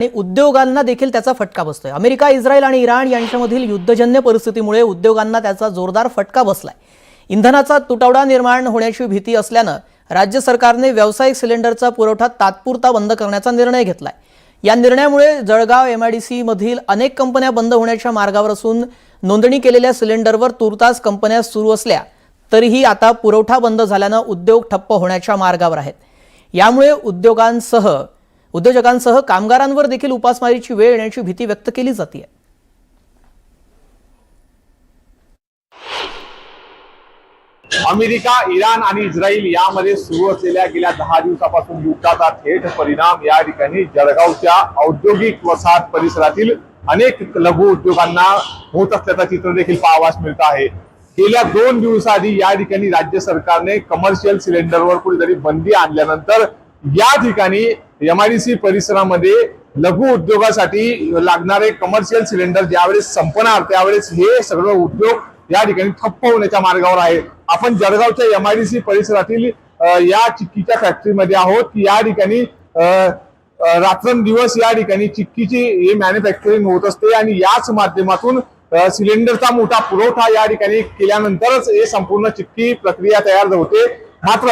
आणि उद्योगांना देखील त्याचा फटका बसतोय। अमेरिका, इस्रायल आणि इराण यांच्यामधील युद्धजन्य परिस्थितीमुळे उद्योगांना त्याचा जोरदार फटका बसलाय। इंधनाचा तुटवडा निर्माण होण्याची भीती असल्याने राज्य सरकारने व्यावसायिक सिलेंडरचा पुरवठा तात्पुरता बंद करण्याचा निर्णय घेतलाय। या निर्णयामुळे जळगाव एमआयडीसी मधील अनेक कंपन्या बंद होण्याच्या मार्गावर असून नोंदणी केलेल्या सिलेंडरवर तुर्तास कंपन्या सुरू असल्या तरीही आता पुरवठा बंद झाल्याने उद्योग ठप्प होण्याच्या मार्गावर आहेत। यामुळे उद्योजकांसह कामगारांवर देखील उपासमारीची वेळ येण्याची भीती व्यक्त केली जाते। अमेरिका, इराण आणि इस्रायल यामध्ये सुरू असलेल्या गेल्या 10 दिवसापासून युद्धाचा थेट परिणाम या ठिकाणी जळगावच्या औद्योगिक वसाहत परिसरातील अनेक लघु उद्योगांना होत असल्याचं चित्र देखील पाहावयास मिळत आहे। गेल्या 2 दिवसाआधी या ठिकाणी राज्य सरकारने कमर्शियल सिलेंडरवर कुठेतरी बंदी आणल्यानंतर या ठिकाणी एमआयडीसी परिसरामध्ये लघु उद्योगासाठी लागणारे कमर्शियल सिलेंडर ज्यावेळेस संपणार त्यावेळेस हे सगळं उद्योग या ठिकाणी ठप्प होण्याच्या मार्गावर आहे। आपण जळगावच्या एमआयडीसी परिसरातील या चिक्कीच्या फॅक्टरीमध्ये आहोत। या ठिकाणी रात्रंदिवस या ठिकाणी चिक्कीची हे मॅन्युफॅक्चरिंग होत असते आणि याच माध्यमातून सिलेंडरचा मोठा पुरवठा या ठिकाणी केल्यानंतरच हे संपूर्ण चिक्की प्रक्रिया तयार होते। मात्र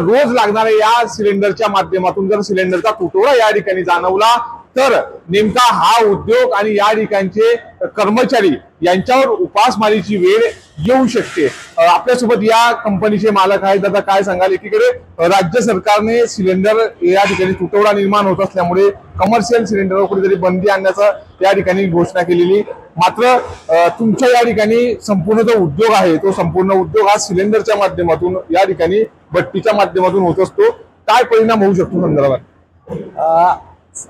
रोज लागणाऱ्या या सिलेंडरच्या माध्यमातून जर सिलेंडरचा तुटवडा या ठिकाणी जाणवला तर नेमका हा उद्योग आणि या ठिकाणचे कर्मचारी यांच्यावर उपासमारीची वेळ येऊ शकते। आपल्यासोबत या कंपनीचे मालक आहेत। दादा, काय सांगाल? एकीकडे राज्य सरकारने सिलेंडर या ठिकाणी तुटवडा निर्माण होत असल्यामुळे कमर्शियल सिलेंडरवर कुठेतरी बंदी आणण्याचा या ठिकाणी घोषणा केलेली, मात्र तुमच्या या ठिकाणी संपूर्ण जो उद्योग आहे तो संपूर्ण उद्योग हा सिलेंडरच्या माध्यमातून या ठिकाणी भट्टीच्या माध्यमातून होत असतो। काय परिणाम होऊ शकतो संदर्भात?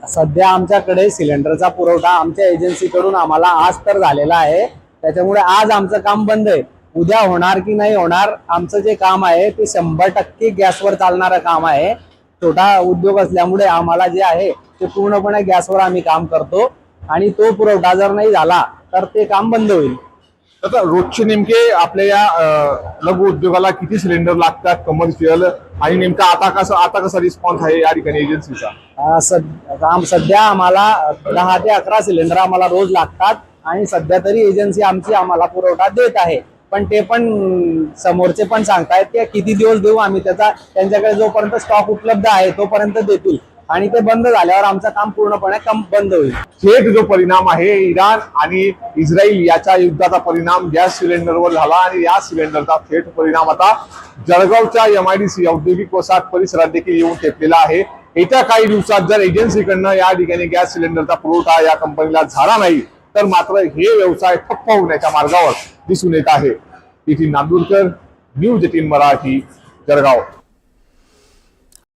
सध्या आमच्याकडे सिलेंडरचा पुरवठा आमच्या एजन्सीकडून आम्हाला आज तर झालेला आहे, त्याच्यामुळे आज आमचं काम बंद आहे। उद्या होणार की नाही होणार, आमचं जे काम आहे ते 100% गॅसवर चालणारं काम आहे। छोटा उद्योग असल्यामुळे आम्हाला जे आहे ते पूर्णपणे गॅसवर आम्ही काम करतो आणि तो पुरवठा जर नाही झाला तर ते काम बंद होईल। आता रोजचे नेमके आपल्या या लघु उद्योगाला किती सिलेंडर लागतात कमर्शियल, आणि नेमका आता कसा रिस्पॉन्स आहे या ठिकाणी एजन्सीचा? सध्या आम्हाला 10 ते 11 सिलेंडर आम्हाला रोज लागतात आणि सध्या तरी एजन्सी आमची आम्हाला पुरवठा देत आहे, पण ते पण समोरचे पण सांगतायत की किती दिवस देऊ आम्ही, त्यांच्याकडे जोपर्यंत स्टॉक उपलब्ध आहे तोपर्यंत देतील आणि ते बंद झाल्यावर आमचं काम पूर्णपणे बंद होईल। थेट जो परिणाम आहे इराण आणि इस्रायल याच्या युद्धाचा परिणाम गॅस सिलेंडरवर झाला आणि या सिलेंडरचा थेट परिणाम आता जळगावच्या एमआयडीसी औद्योगिक वसाहत परिसरात देखील येऊन ठेपलेला आहे। येत्या काही दिवसात जर एजन्सीकडनं या ठिकाणी गॅस सिलेंडरचा पुरवठा या कंपनीला झाला नाही तर मात्र हे व्यवसाय ठप्प होण्याच्या मार्गावर दिसून येत आहे। नितीन नांदुरकर, न्यूज 18 मराठी, जळगाव।